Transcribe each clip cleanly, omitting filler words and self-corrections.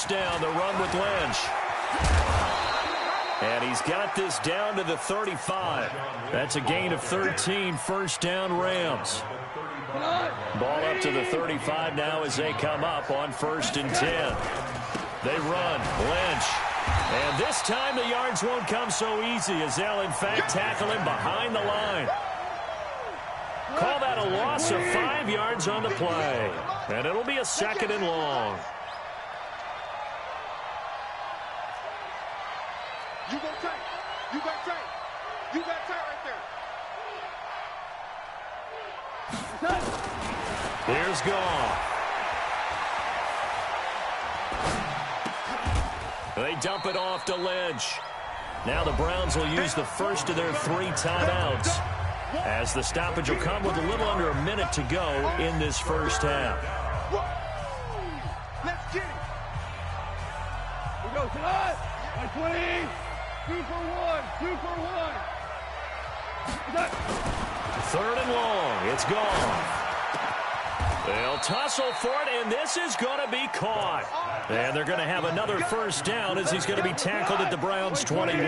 first down. The run with Lynch. And he's got this down to the 35. That's a gain of 13, first down Rams. Ball up to the 35 now as they come up on 1st and 10. They run. Lynch. And this time the yards won't come so easy as they'll, in fact, tackle him behind the line. Call that a loss of 5 yards on the play. And it'll be a 2nd and long. You got tight. You got tight. You got tight right there. Here's Goff. They dump it off to Lynch. Now the Browns will use the first of their 3 timeouts, as the stoppage will come with a little under a minute to go in this first half. Let's get it. We go tonight. 20. 2 for 1. 2 for 1. 3rd and long. It's gone. They'll tussle for it, and this is going to be caught. And they're going to have another first down as he's going to be tackled at the Browns' 21.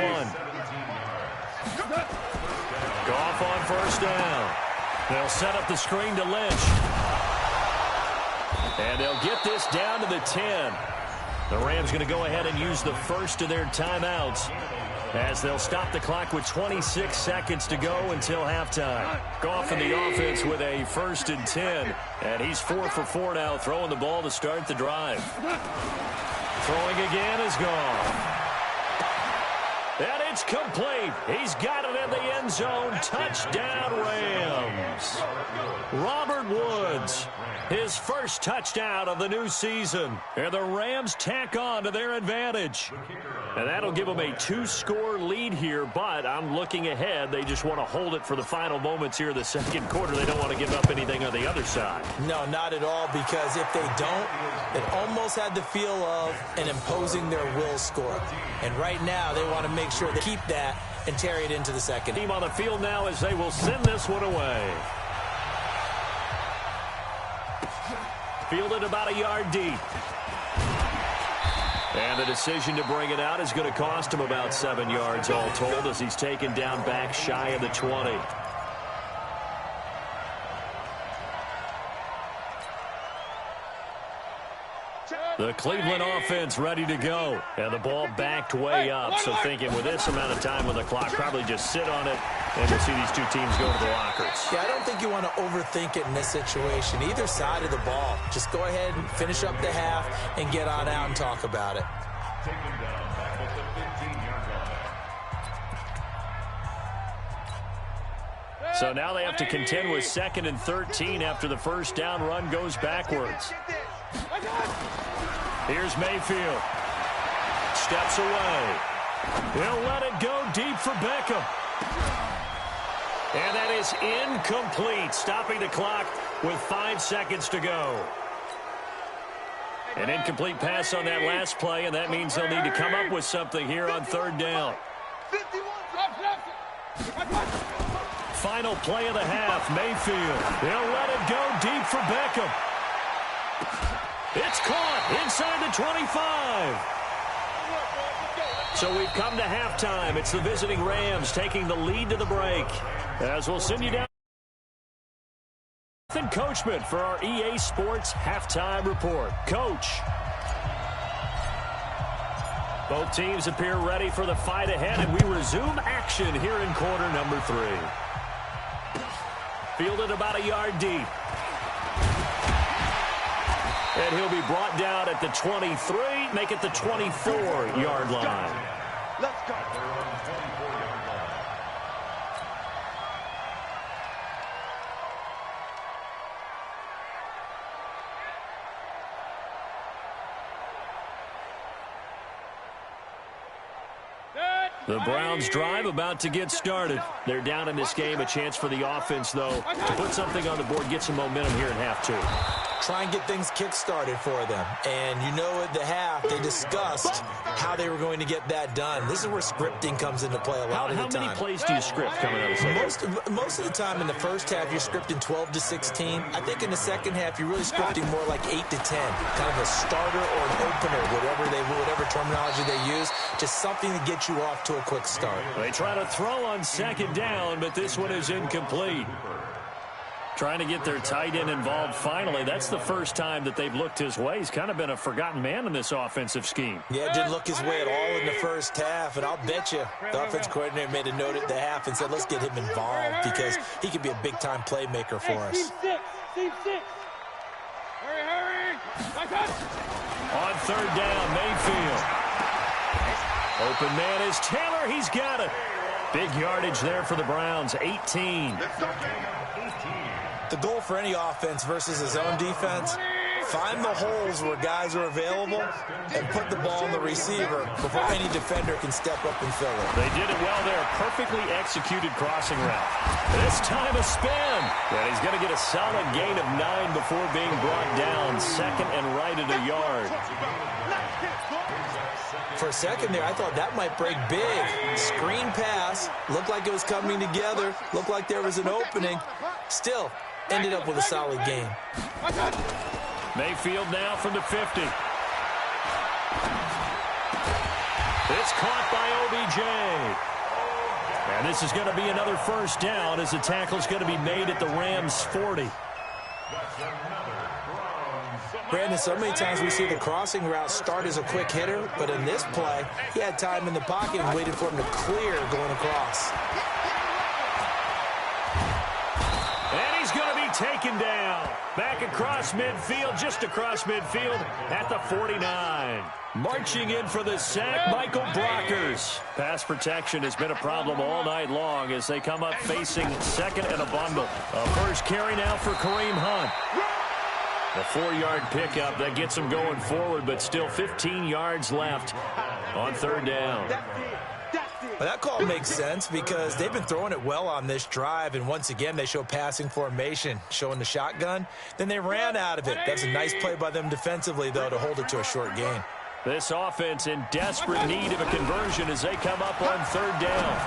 Goff on first down. They'll set up the screen to Lynch. And they'll get this down to the 10. The Rams going to go ahead and use the first of their timeouts, as they'll stop the clock with 26 seconds to go until halftime. Goff in the offense with a 1st and 10. And he's 4 for 4 now, throwing the ball to start the drive. Throwing again is Goff. And it's complete. He's got it in the end zone. Touchdown, Rams. Robert Woods, his first touchdown of the new season. And the Rams tack on to their advantage. And that'll give them a 2-score lead here, but I'm looking ahead. They just want to hold it for the final moments here in the second quarter. They don't want to give up anything on the other side. No, not at all, because if they don't, it almost had the feel of an imposing their will score. And right now, they want to make sure they keep that and carry it into the second. Team on the field now as they will send this one away. Fielded about a yard deep. And the decision to bring it out is going to cost him about 7 yards all told, as he's taken down back shy of the 20. The Cleveland offense ready to go. And the ball backed way up. So thinking with this amount of time on the clock, probably just sit on it, and we'll see these two teams go to the lockers. Yeah, I don't think you want to overthink it in this situation. Either side of the ball. Just go ahead and finish up the half and get on out and talk about it. So now they have to contend with 2nd and 13 after the first down run goes backwards. Here's Mayfield. Steps away. He'll let it go deep for Beckham. And that is incomplete, stopping the clock with 5 seconds to go. An incomplete pass on that last play, and that means they'll need to come up with something here on 3rd down. Final play of the half, Mayfield. He'll let it go deep for Beckham. It's caught inside the 25. So we've come to halftime. It's the visiting Rams taking the lead to the break. As we'll send you down. Nathan Coachman for our EA Sports Halftime Report. Coach. Both teams appear ready for the fight ahead, and we resume action here in quarter number 3. Fielded about a yard deep. And he'll be brought down at the 23, make it the 24-yard line. Let's go. The Browns drive about to get started. They're down in this game. A chance for the offense, though, to put something on the board, get some momentum here in half 2. Try and get things kick-started for them. And you know at the half, they discussed how they were going to get that done. This is where scripting comes into play a lot of the time. How many plays do you script coming out of the second? Most of the time in the first half, you're scripting 12 to 16. I think in the second half, you're really scripting more like 8 to 10. Kind of a starter or an opener, whatever terminology they use. Just something to get you off to a quick start. They try to throw on second down, but this one is incomplete. Trying to get their tight end involved finally. That's the first time that they've looked his way. He's kind of been a forgotten man in this offensive scheme. Yeah, didn't look his way at all in the first half, and I'll bet you the offense coordinator made a note at the half and said, let's get him involved because he could be a big-time playmaker for us. Team six. Hurry. On third down, Mayfield. Open man is Taylor. He's got it. Big yardage there for the Browns, 18. The goal for any offense versus his own defense, find the holes where guys are available and put the ball in the receiver before any defender can step up and fill it. They did it well there. Perfectly executed crossing route. This time a spin. And he's going to get a solid gain of 9 before being brought down. Second and right at a yard. For a second there, I thought that might break big. Screen pass. Looked like it was coming together. Looked like there was an opening. Still, ended up with a solid game. Mayfield now from the 50. It's caught by OBJ. And this is going to be another first down as the tackle's going to be made at the Rams' 40. Brandon, so many times we see the crossing route start as a quick hitter, but in this play, he had time in the pocket and waited for him to clear going across. And he's going to be taken down. Back across midfield, just across midfield at the 49. Marching in for the sack, Michael Brockers. Pass protection has been a problem all night long as they come up facing second and a bundle. A first carry now for Kareem Hunt. The 4-yard pickup that gets him going forward, but still 15 yards left on third down. Well, that call makes sense because they've been throwing it well on this drive, and once again they show passing formation, showing the shotgun. Then they ran out of it. That's a nice play by them defensively, though, to hold it to a short gain. This offense in desperate need of a conversion as they come up on third down.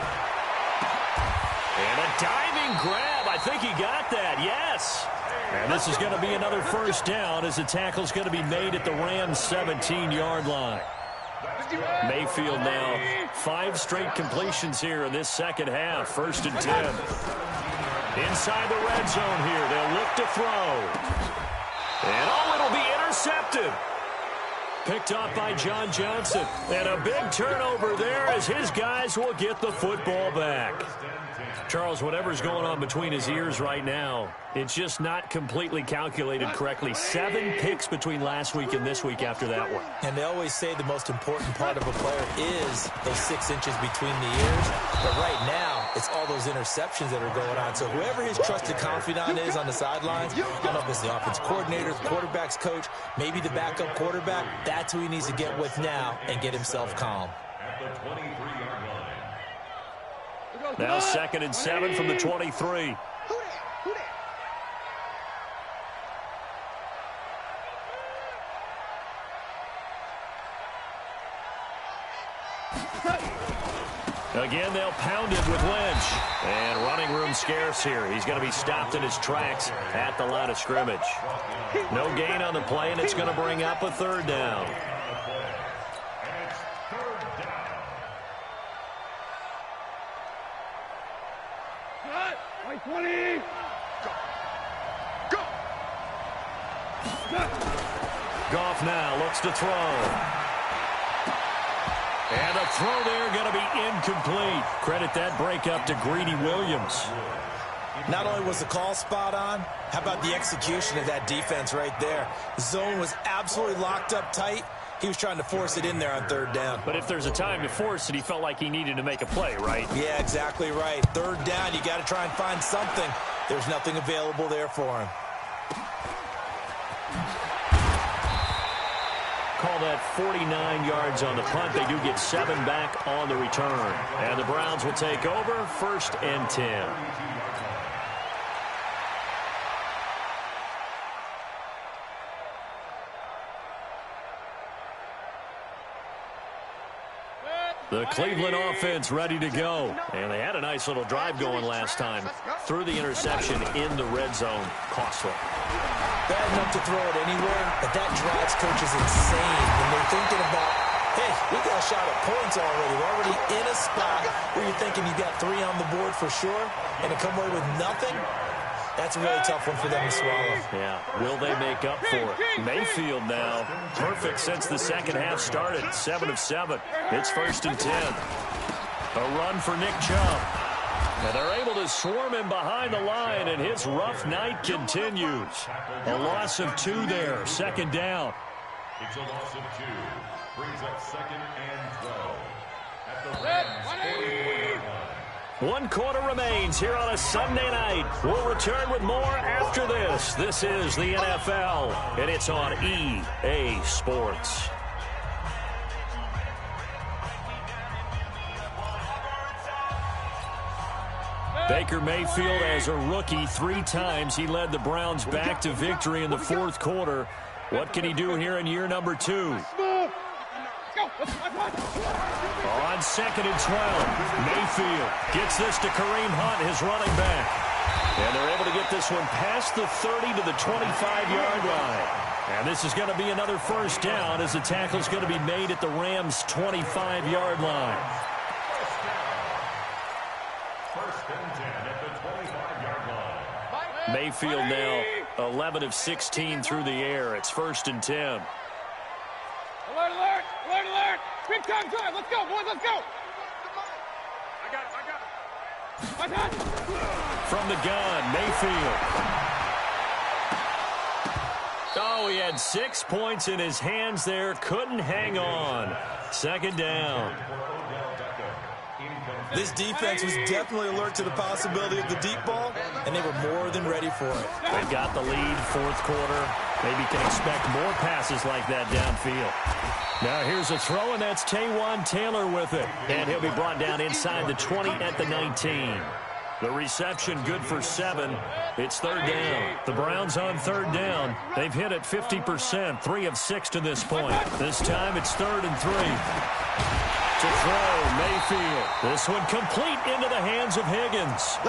And a diving grab. I think he got that. Yes. And this is going to be another first down as the tackle's going to be made at the Rams' 17-yard line. Mayfield now 5 straight completions here in this second half. First and 10. Inside the red zone here. They'll look to throw. And it'll be intercepted. Picked off by John Johnson. And a big turnover there as his guys will get the football back. Charles, whatever's going on between his ears right now, it's just not completely calculated correctly. 7 picks between last week and this week after that one. And they always say the most important part of a player is those 6 inches between the ears. But right now, it's all those interceptions that are going on. So whoever his trusted confidant is on the sidelines, I don't know if it's the offense coordinator, the quarterback's coach, maybe the backup quarterback, that's who he needs to get with now and get himself calm. Now second and 7 from the 23. Again, they'll pound it with Lynch. And running room scarce here. He's going to be stopped in his tracks at the line of scrimmage. No gain on the play, and it's going to bring up a third down. Right 20. Go. Goff now looks to throw. And a throw there going to be incomplete. Credit that breakup to Greedy Williams. Not only was the call spot on, how about the execution of that defense right there? The zone was absolutely locked up tight. He was trying to force it in there on third down. But if there's a time to force it, he felt like he needed to make a play, right? Yeah, exactly right. Third down, you got to try and find something. There's nothing available there for him. Call that 49 yards on the punt. They do get 7 back on the return. And the Browns will take over, first and 10. The Cleveland offense ready to go. And they had a nice little drive going last time. Threw the interception in the red zone. Costly. Bad enough to throw it anywhere, but that drives coaches insane when they're thinking about, hey, shot at points already. We're already in a spot where you're thinking you got 3 on the board for sure, and to come away with nothing, that's a really tough one for them to swallow. Yeah, will they make up for it? Mayfield now, perfect since the second half started, 7 of 7. It's 1st and 10. A run for Nick Chubb. And they're able to swarm him behind the line, and his rough night continues. A loss of 2 there, 2nd down. It's a loss of 2. Brings up 2nd and 12. At the Rams 44-yard line. 1 quarter remains here on a Sunday night. We'll return with more after this. This is the NFL, and it's on EA Sports. Baker Mayfield, as a rookie, 3 times he led the Browns back to victory in the 4th quarter. What can he do here in year number 2? On 2nd and 12, Mayfield gets this to Kareem Hunt, his running back. And they're able to get this one past the 30 to the 25-yard line. And this is going to be another 1st down as the tackle's going to be made at the Rams' 25-yard line. Mayfield now 11 of 16 through the air. It's 1st and 10. Alert, alert, alert, alert. Big time drive. Let's go, boys, let's go. I got it. From the gun, Mayfield. Oh, he had 6 points in his hands there. Couldn't hang on. 2nd down. This defense was definitely alert to the possibility of the deep ball, and they were more than ready for it. They got the lead, 4th quarter. Maybe can expect more passes like that downfield. Now here's a throw, and that's Taywan Taylor with it. And he'll be brought down inside the 20 at the 19. The reception good for 7. It's 3rd down. The Browns on 3rd down. They've hit it 50%, 3 of 6 to this point. This time it's 3rd and 3. To throw, Mayfield. This one complete into the hands of Higgins.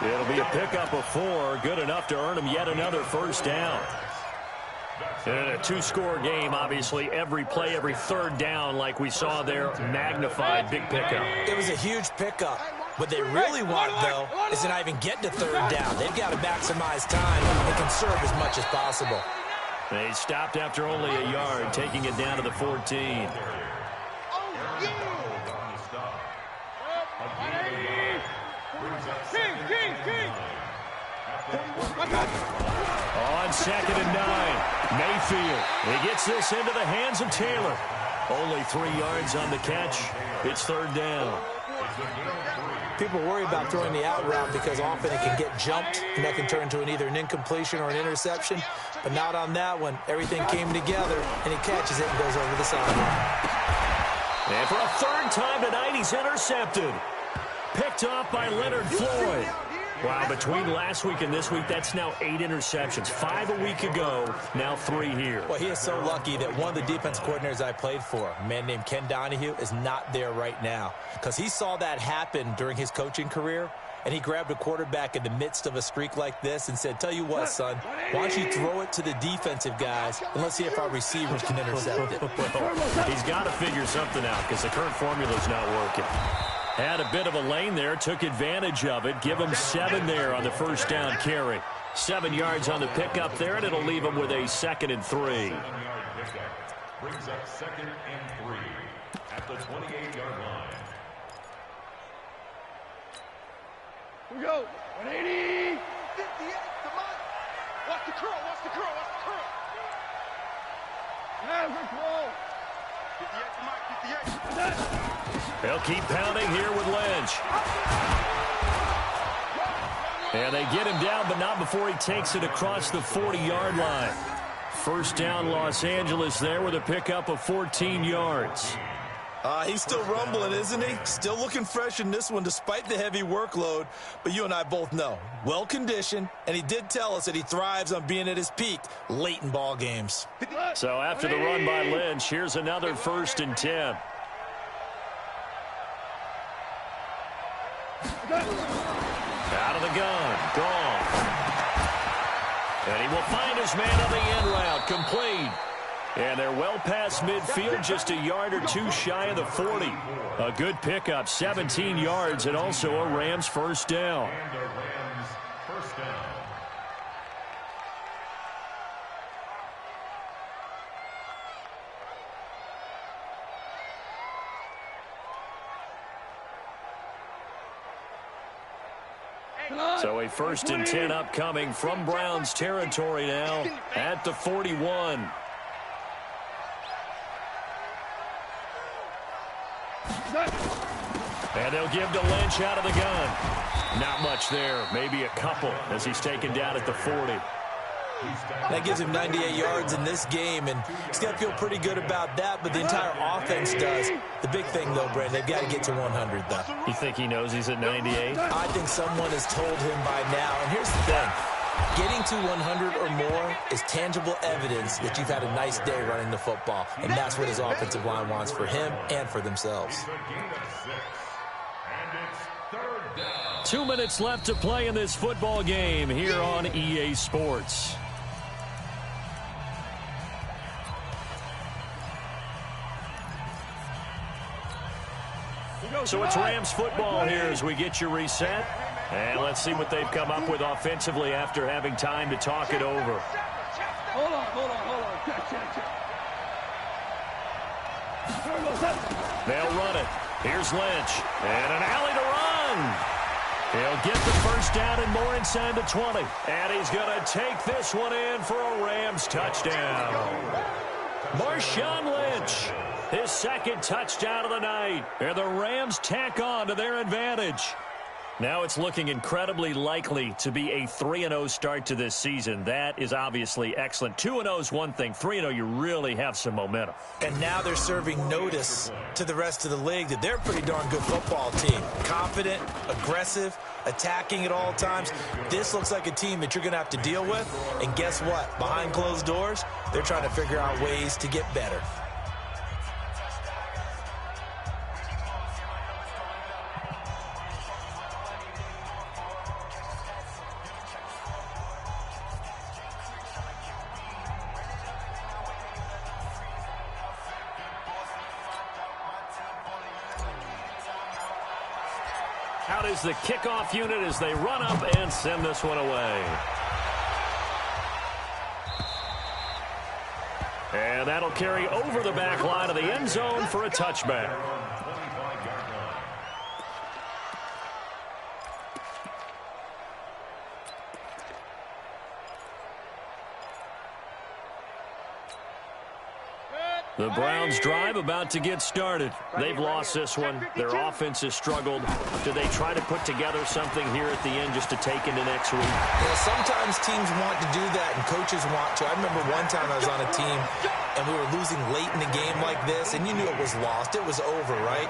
It'll be a pickup of 4, good enough to earn him yet another 1st down. In a 2-score game, obviously, every play, every 3rd down, like we saw there, magnified, big pickup. It was a huge pickup. What they really want, though, is to not even get to 3rd down. They've got to maximize time and conserve as much as possible. They stopped after only a yard, taking it down to the 14. On 2nd and 9, Mayfield. He gets this into the hands of Taylor. Only 3 yards on the catch. It's 3rd down. People worry about throwing the out route because often it can get jumped, and that can turn into either an incompletion or an interception. But not on that one. Everything came together, and he catches it and goes over the sideline. And for a 3rd time tonight, he's intercepted. Picked off by Leonard Floyd. Wow, between last week and this week, that's now 8 interceptions. 5 a week ago, now 3 here. Well, he is so lucky that one of the defense coordinators I played for, a man named Ken Donahue, is not there right now. Because he saw that happen during his coaching career, and he grabbed a quarterback in the midst of a streak like this and said, tell you what, son, why don't you throw it to the defensive guys, and let's see if our receivers can intercept it. Well, he's got to figure something out because the current formula's not working. Had a bit of a lane there, took advantage of it. Give him 7 there on the 1st down carry. 7 yards on the pickup there, and it'll leave him with a 2nd and 3. Brings up 2nd and 3 at the 28-yard line. Here we go. 180. 58, come on. Watch the curl, watch the curl, watch the curl. Yeah, good throw. 58, come on, 58. They'll keep pounding here with Lynch. And they get him down, but not before he takes it across the 40-yard line. 1st down, Los Angeles there with a pickup of 14 yards. He's still rumbling, isn't he? Still looking fresh in this one despite the heavy workload. But you and I both know, well-conditioned, and he did tell us that he thrives on being at his peak late in ball games. So after the run by Lynch, here's another 1st and 10. Out of the gun, gone. And he will find his man on the end route, complete. And they're well past midfield, just a yard or two shy of the 40. A good pickup, 17 yards, and also a Rams first down. And a Rams first down. So a 1st and 10 upcoming from Browns territory now at the 41. And they'll give to Lynch out of the gun. Not much there, maybe a couple as he's taken down at the 40. That gives him 98 yards in this game, and he's going to feel pretty good about that, but the entire offense does. The big thing, though, Brandon, they've got to get to 100, though. You think he knows he's at 98? I think someone has told him by now, and here's the thing. Getting to 100 or more is tangible evidence that you've had a nice day running the football, and that's what his offensive line wants for him and for themselves. 2 minutes left to play in this football game here on EA Sports. So it's Rams football here as we get you reset. And let's see what they've come up with offensively after having time to talk it over. Hold on. Check. They'll run it. Here's Lynch. And an alley to run. He'll get the first down and more inside the 20. And he's going to take this one in for a Rams touchdown. Marshawn Lynch, his second touchdown of the night. And the Rams tack on to their advantage. Now it's looking incredibly likely to be a 3-0 start to this season. That is obviously excellent. 2-0 is one thing. 3-0, you really have some momentum. And now they're serving notice to the rest of the league that they're a pretty darn good football team. Confident, aggressive, attacking at all times. This looks like a team that you're going to have to deal with. And guess what? Behind closed doors, they're trying to figure out ways to get better. Out is the kickoff unit as they run up and send this one away. And that'll carry over the back line of the end zone for a touchback. The Browns drive about to get started. They've lost this one. Their offense has struggled. Do they try to put together something here at the end just to take into next week? Well, sometimes teams want to do that and coaches want to. I remember one time I was on a team and we were losing late in a game like this, and you knew it was lost. It was over, right?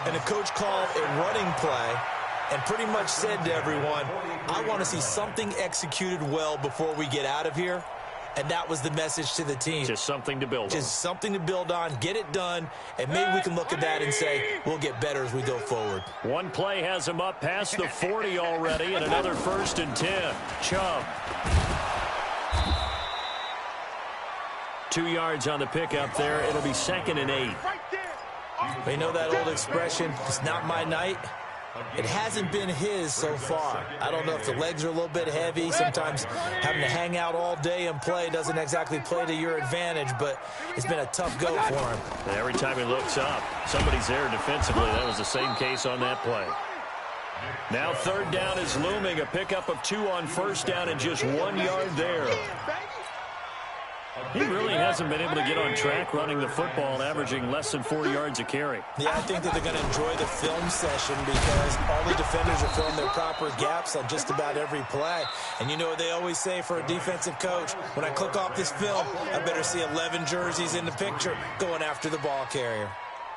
And the coach called a running play and pretty much said to everyone, I want to see something executed well before we get out of here. And that was the message to the team. Just something to build on. Just something to build on, get it done, and maybe we can look at that and say we'll get better as we go forward. One play has him up past the 40 already, and another 1st and 10. Chubb. 2 yards on the pickup there. It'll be 2nd and 8. You know that old expression, it's not my night? It hasn't been his so far. I don't know if the legs are a little bit heavy. Sometimes having to hang out all day and play doesn't exactly play to your advantage, but it's been a tough go for him. And every time he looks up, somebody's there defensively. That was the same case on that play. Now 3rd down is looming. A pickup of 2 on 1st down and just 1 yard there. He really hasn't been able to get on track running the football and averaging less than 4 yards a carry. Yeah, I think that they're going to enjoy the film session because all the defenders are filling their proper gaps on just about every play. And you know what they always say for a defensive coach? When I click off this film, I better see 11 jerseys in the picture going after the ball carrier.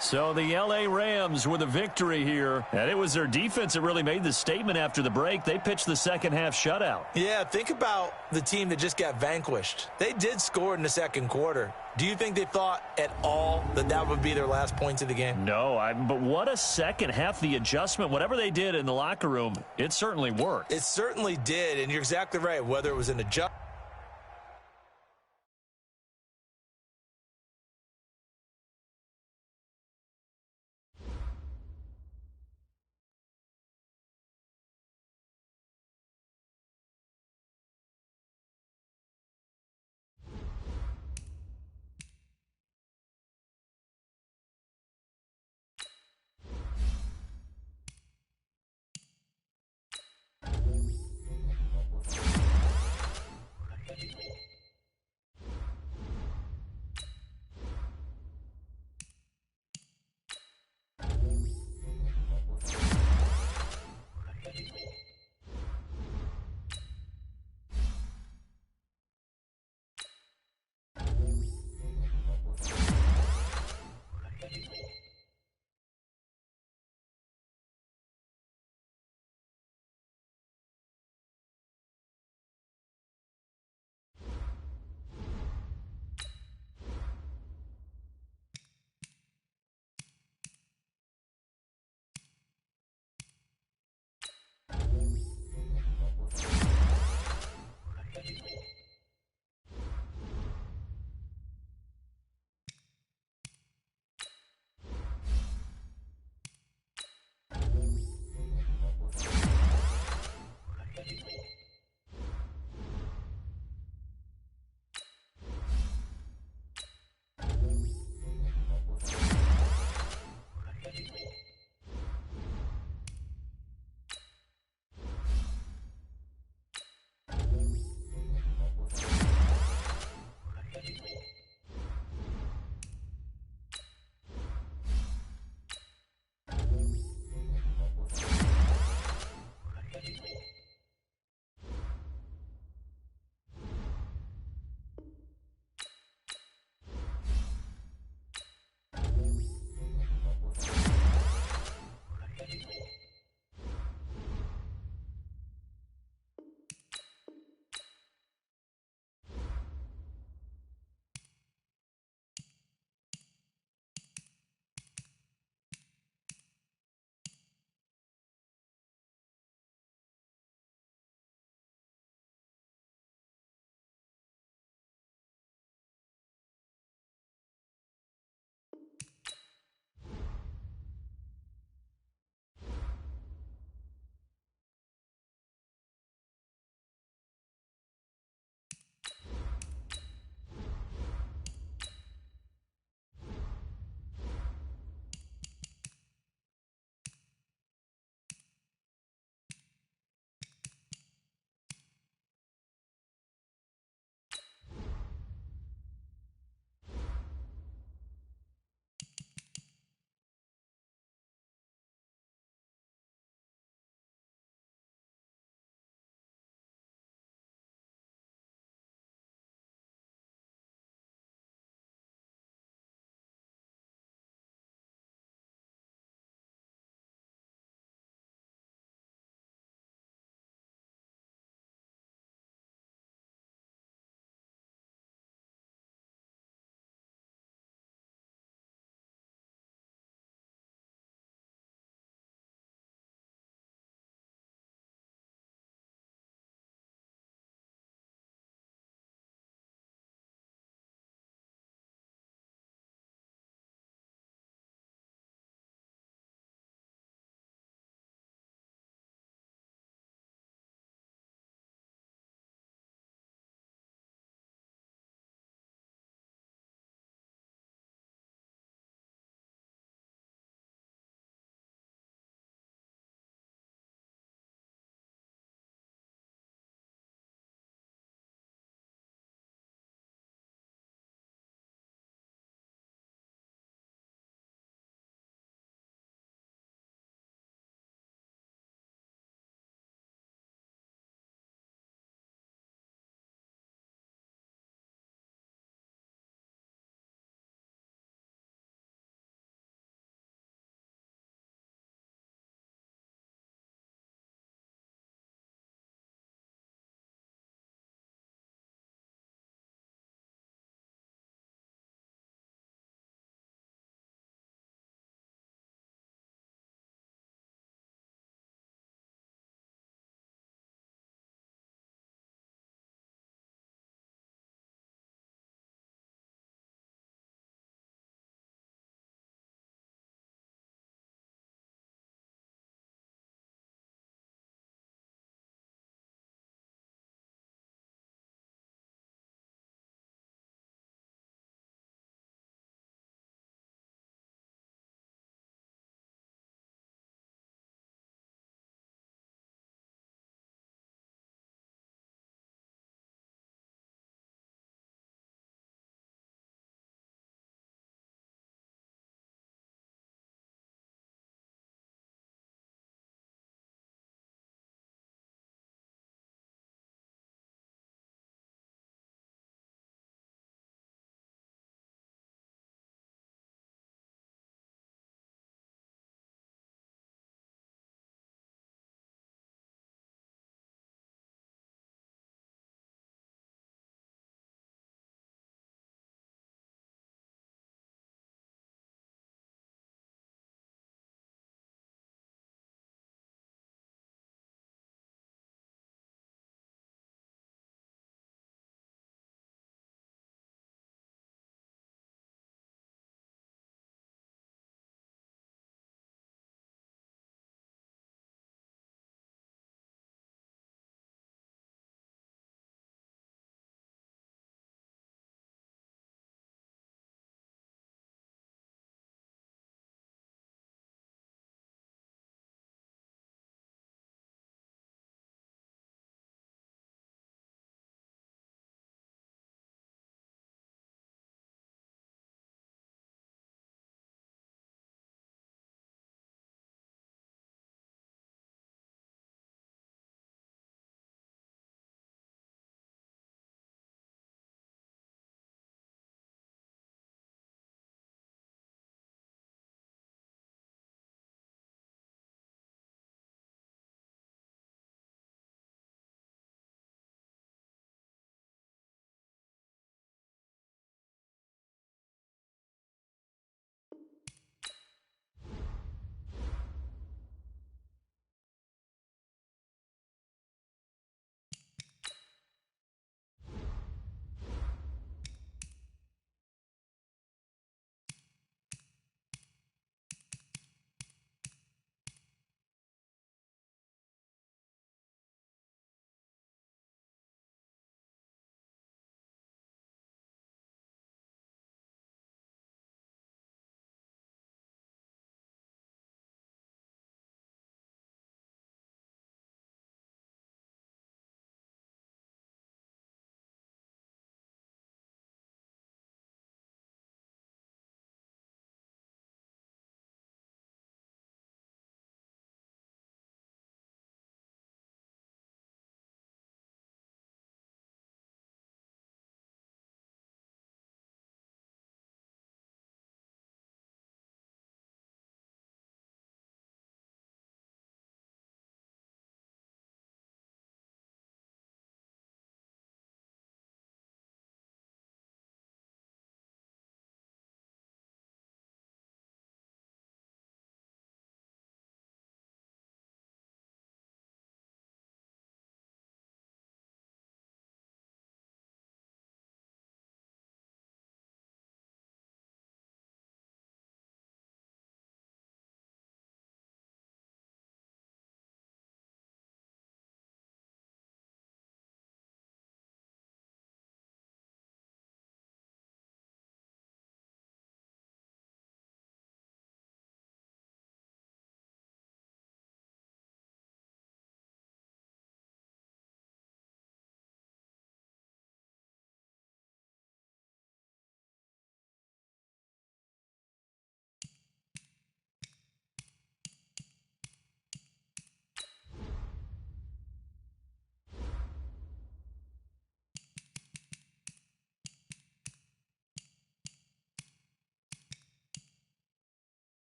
So the L.A. Rams with a victory here. And it was their defense that really made the statement after the break. They pitched the second half shutout. Yeah, think about the team that just got vanquished. They did score in the second quarter. Do you think they thought at all that that would be their last points of the game? No, but what a second half. The adjustment, whatever they did in the locker room, it certainly worked. It certainly did, and you're exactly right. Whether it was an adjustment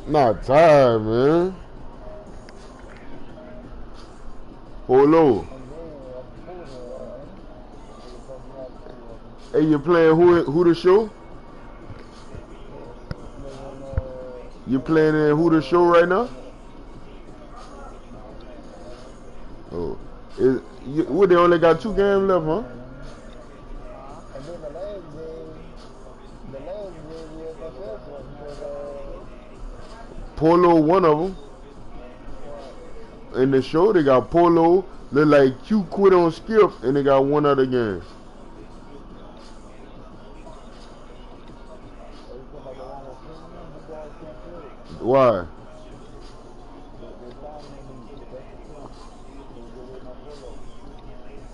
Not tired, man. Polo. Hey, you playing who the show? You playing in who the show right now? Oh, what, they only got 2 games left, huh? And then the last game was the first one because Polo, one of them. In the show, they got Polo, look like Q quit on Skip, and they got one other game. Why?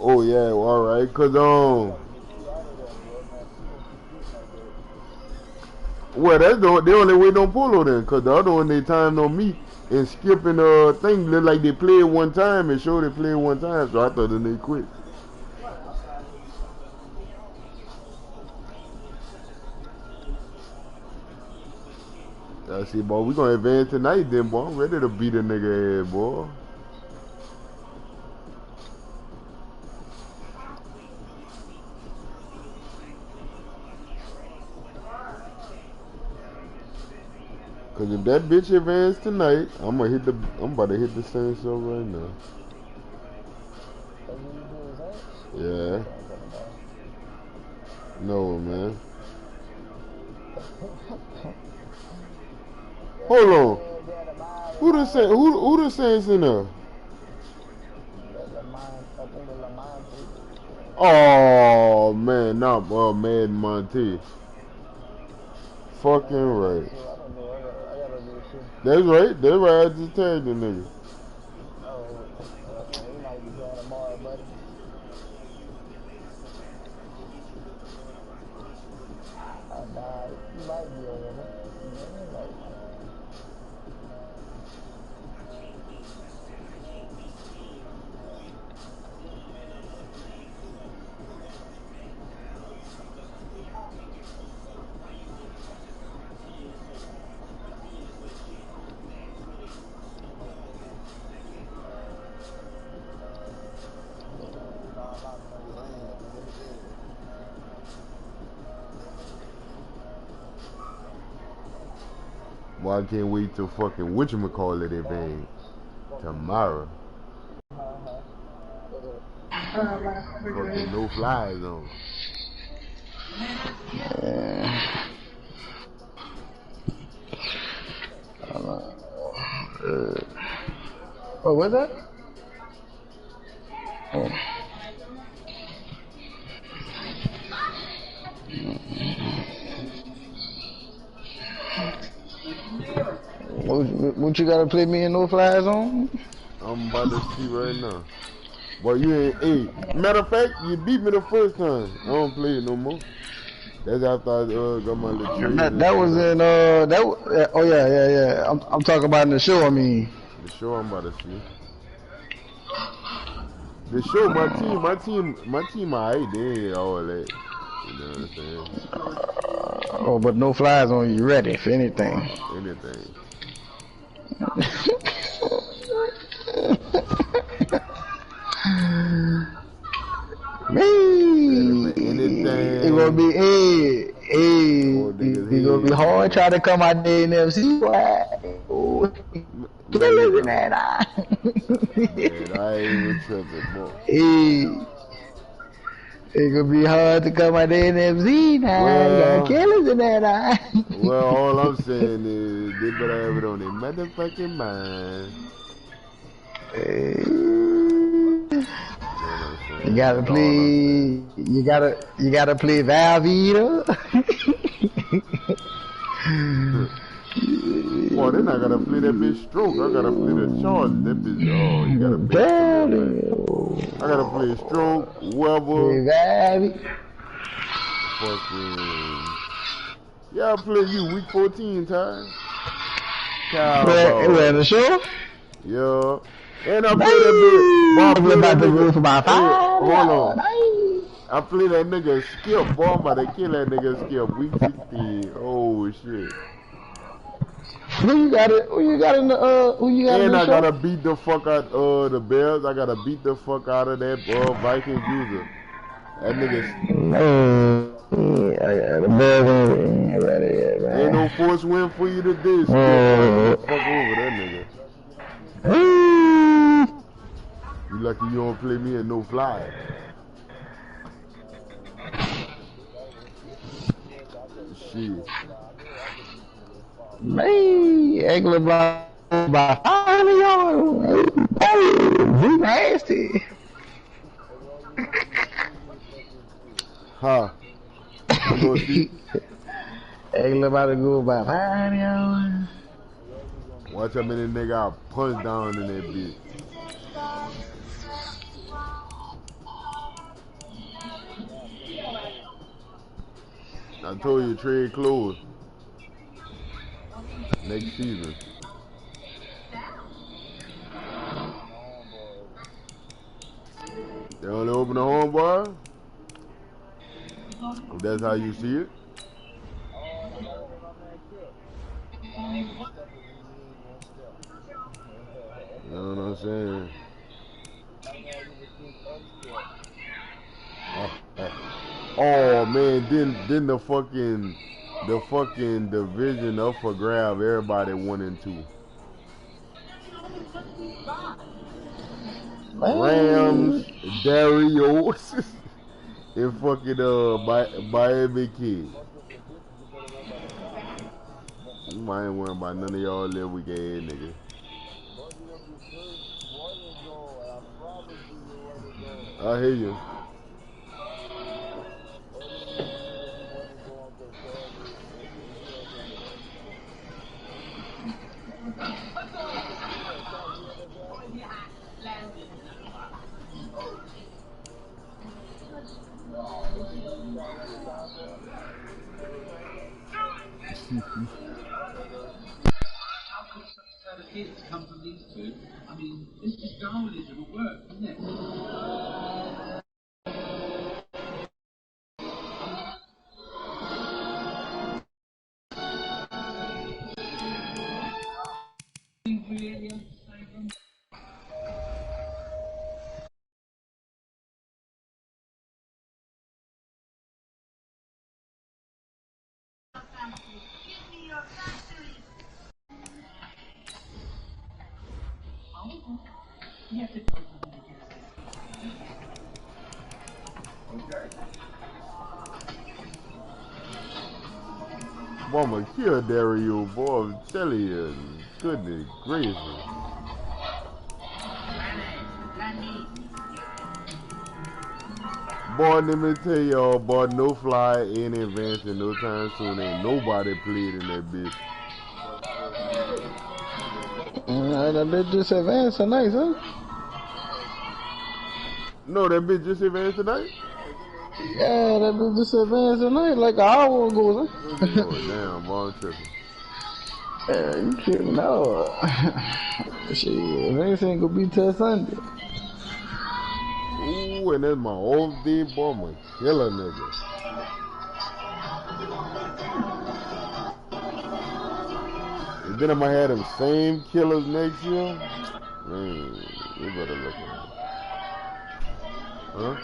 Oh yeah, all right. Cause well, that's they only wait on Polo then. Cause the other one they timed on me and skipping thing look like they played one time and show they played one time. So I thought then they quit. I see, boy. We gonna advance tonight, then, boy. I'm ready to beat a nigga head, boy. Cause if that bitch advance tonight, I'm about to hit the same show right now. Yeah. No, man. Hold on. Who the Saints in there? Oh man, not Mad Monty. Fucking right. That's right. That's right. I just tagged the nigga. Well, I can't wait till fucking whatchamacallit advance tomorrow. Fucking no fly zone. What was that? Oh. What you gotta play me in no fly zone? I'm about to see right now. Well, you ain't. Hey, matter of fact, you beat me the first time. I don't play it no more. That's after I got my little trade. That was in oh yeah. I'm talking about in the show. I mean, the show I'm about to see. The show, my team, alright. They ain't all that. You know what I'm saying? Oh, but no flies on you. Ready for anything? Anything. Me. It gonna be it gonna be hard trying to come out there in FC. Oh, killers in that eye. Man, I ain't even tripping, boy. It gonna be hard to come out there in FC now. Well, you got killers in that eye. Well, all I'm saying is they better have it on their motherfucking mind. You gotta play. You gotta play Valve Eater. Boy, then I gotta play that bitch Stroke. I gotta play the charge. That bitch. Oh, you gotta play. I gotta play Stroke, Weber. Fucking. Yeah, I play you week 14 time. We're in the show. Yeah. And I play that bitch. Boy, I play that nigga. Hold on. I play that nigga Skip. Boy, I'm about to kill that nigga Skip. Week 16. Oh, shit. Who you got it? Who you got in the who you got in And the I show? gotta beat the fuck out the Bears. I gotta beat the fuck out of that Vikings user. That nigga The Bears ain't ready yet, ain't no man. force win for you today, Skip. I get the fuck over that nigga. You lucky you don't play me at no fly. Shit. Man, Eggler by 5 yards. Oh, he nasty. Ha. You gonna see? Eggler about to go by 5 yards. Watch how many nigga I punch down in that bitch. I told you trade closed next season. They only open the homeboy? If that's how you see it. You know what I'm saying? Oh man, then the fucking division up for grab, everybody 1-2. Rams, Man, Darius, and fucking Miami Kid. I ain't worrying about none of y'all little weak ass niggas. I hear you. Boy, I'ma kill Dario, boy. I'm telling you. Goodness gracious. Boy, let me tell y'all, boy, no fly ain't advancing no time soon. Ain't nobody played in that bitch. they just advanced tonight, huh? No, that bitch just advanced tonight? Yeah, they just advanced tonight, like an hour ago, huh? Oh, damn, boy, I'm tripping. Yeah, you tripping out. Shit, if anything could be till Sunday. Ooh, and that's my old day, boy, I'ma kill a nigga. And then I'ma have them same killers next year. Man, you better look at it. Huh?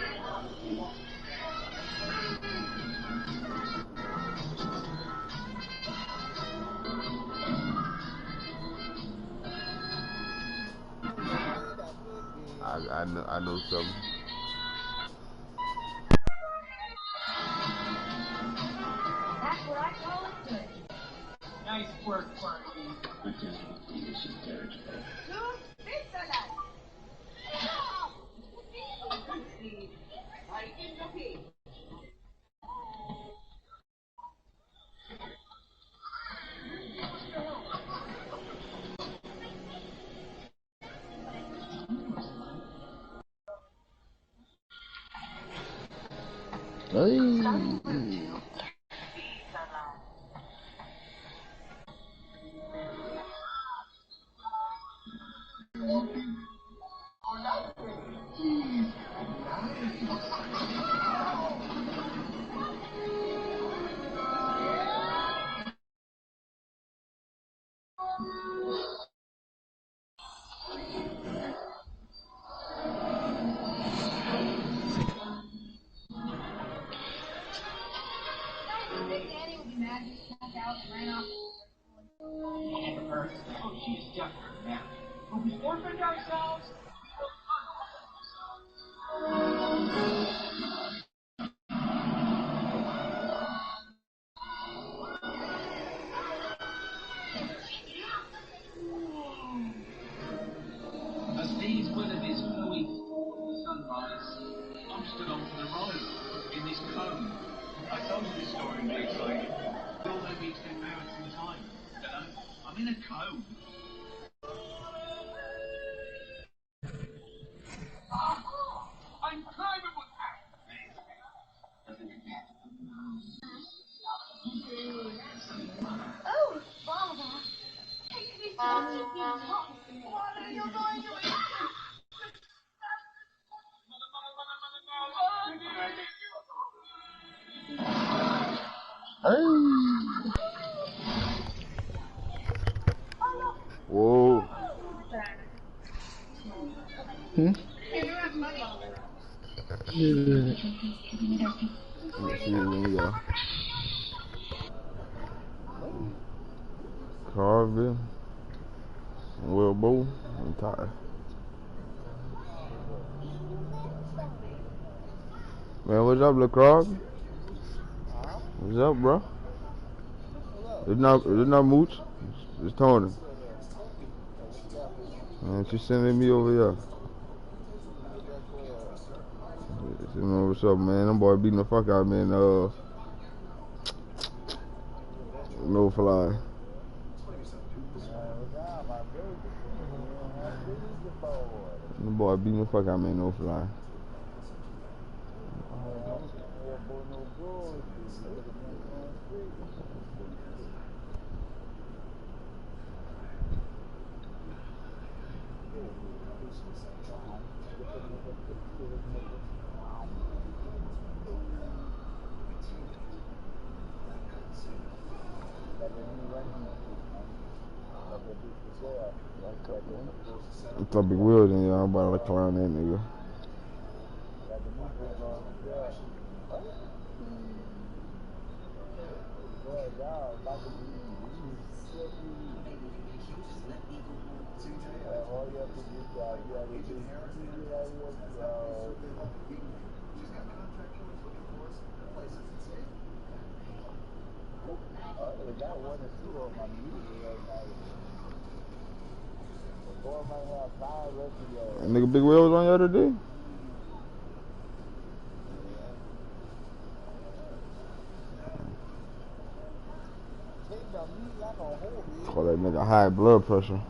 I know something. That's what I call it good. Nice work, Barnaby. Hey. Oh, she is definitely mad. But we forfeit ourselves. As these weather this fluid sunrise, I'm stood on for the ride in this cone. I told you this story, Big Like, we all don't reach their parents in time. You know? I'm in a cone. I'm climbing with Oh, Father. Take me to the What are you going to eat? Hey. Whoa. Hmm? Let's see when we go. Carville, Will Bow, and Ty. Man, what's up, LaCroix? What's up, bro? It's not Mooch. It's Tony. Man, she sending me over here. You know what's up, man? Them boy beating the fuck out of me in no fly. Them boy beating the fuck out of me in no fly. It's a big wheels in here. I'm about to clown that nigga. Nigga, big wheels on you other day? Call that nigga high blood pressure.